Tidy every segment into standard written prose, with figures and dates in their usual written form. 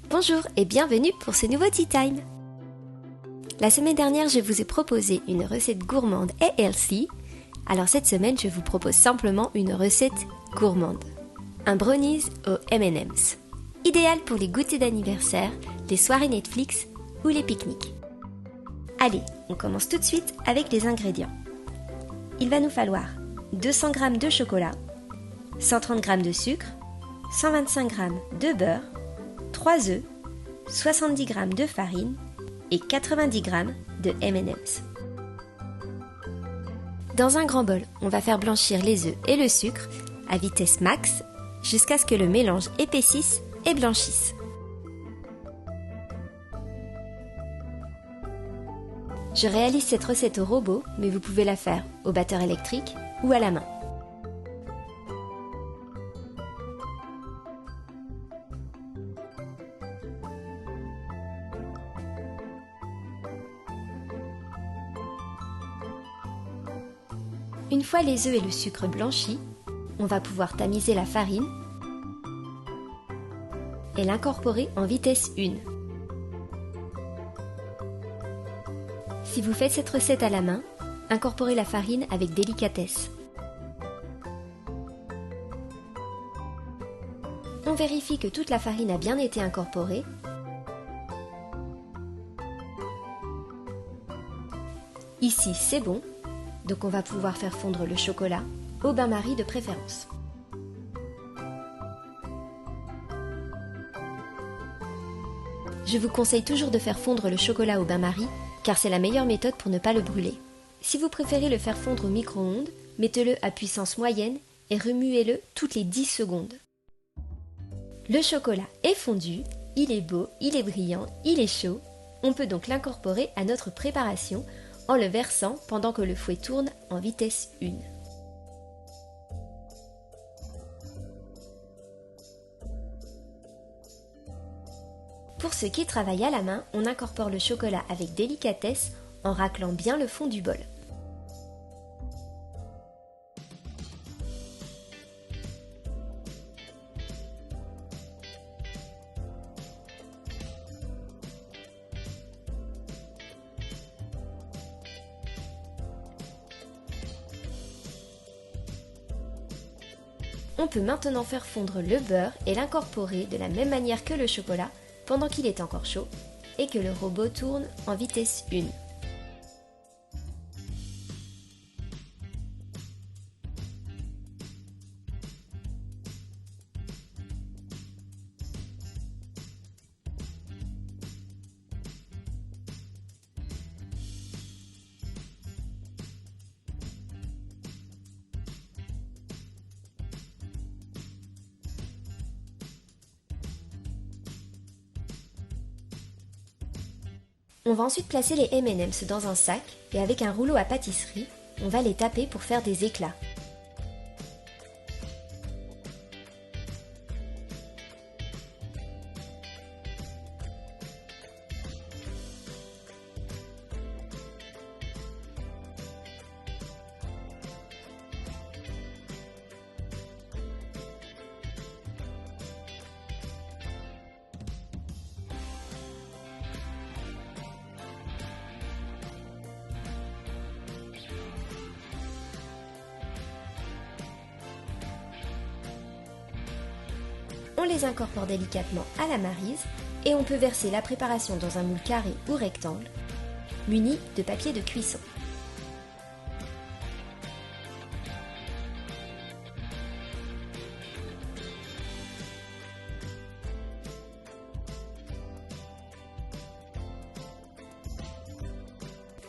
Bonjour et bienvenue pour ce nouveau Tea Time. La semaine dernière, je vous ai proposé une recette gourmande et healthy. Alors cette semaine, je vous propose simplement une recette gourmande. Un brownies aux M&M's. Idéal pour les goûters d'anniversaire, les soirées Netflix ou les pique-niques. Allez, on commence tout de suite avec les ingrédients. Il va nous falloir 200 g de chocolat, 130 g de sucre, 125 g de beurre, 3 œufs, 70 g de farine et 90 g de M&M's. Dans un grand bol, on va faire blanchir les œufs et le sucre à vitesse max jusqu'à ce que le mélange épaississe et blanchisse. Je réalise cette recette au robot, mais vous pouvez la faire au batteur électrique ou à la main. Une fois les œufs et le sucre blanchis, on va pouvoir tamiser la farine et l'incorporer en vitesse 1. Si vous faites cette recette à la main, incorporez la farine avec délicatesse. On vérifie que toute la farine a bien été incorporée. Ici, c'est bon. Donc on va pouvoir faire fondre le chocolat, au bain-marie de préférence. Je vous conseille toujours de faire fondre le chocolat au bain-marie, car c'est la meilleure méthode pour ne pas le brûler. Si vous préférez le faire fondre au micro-ondes, mettez-le à puissance moyenne et remuez-le toutes les 10 secondes. Le chocolat est fondu, il est beau, il est brillant, il est chaud. On peut donc l'incorporer à notre préparation en le versant pendant que le fouet tourne en vitesse 1. Pour ceux qui travaillent à la main, on incorpore le chocolat avec délicatesse en raclant bien le fond du bol. On peut maintenant faire fondre le beurre et l'incorporer de la même manière que le chocolat pendant qu'il est encore chaud et que le robot tourne en vitesse 1. On va ensuite placer les M&M's dans un sac et avec un rouleau à pâtisserie, on va les taper pour faire des éclats. On les incorpore délicatement à la maryse et on peut verser la préparation dans un moule carré ou rectangle, muni de papier de cuisson.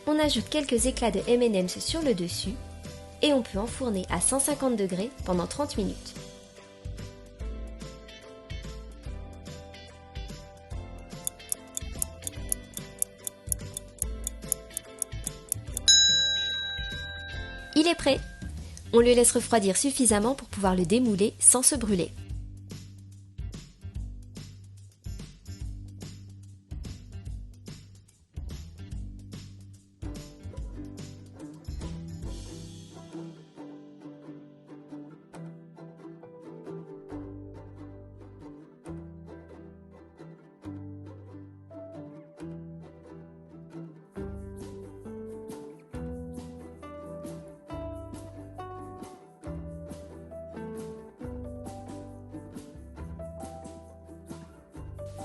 On ajoute quelques éclats de M&M's sur le dessus et on peut enfourner à 150 degrés pendant 30 minutes. Il est prêt! On le laisse refroidir suffisamment pour pouvoir le démouler sans se brûler.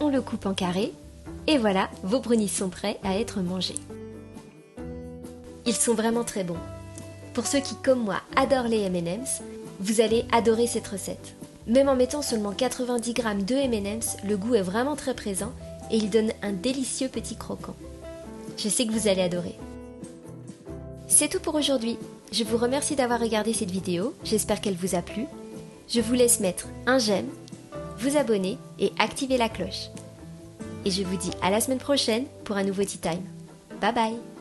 on le coupe en carrés. Et voilà, vos brownies sont prêts à être mangés. Ils sont vraiment très bons. Pour ceux qui, comme moi, adorent les M&M's, vous allez adorer cette recette. Même en mettant seulement 90 g de M&M's, le goût est vraiment très présent et il donne un délicieux petit croquant. Je sais que vous allez adorer. C'est tout pour aujourd'hui. Je vous remercie d'avoir regardé cette vidéo, j'espère qu'elle vous a plu. Je vous laisse mettre un j'aime, vous abonner et activer la cloche. Et je vous dis à la semaine prochaine pour un nouveau Tea Time. Bye bye!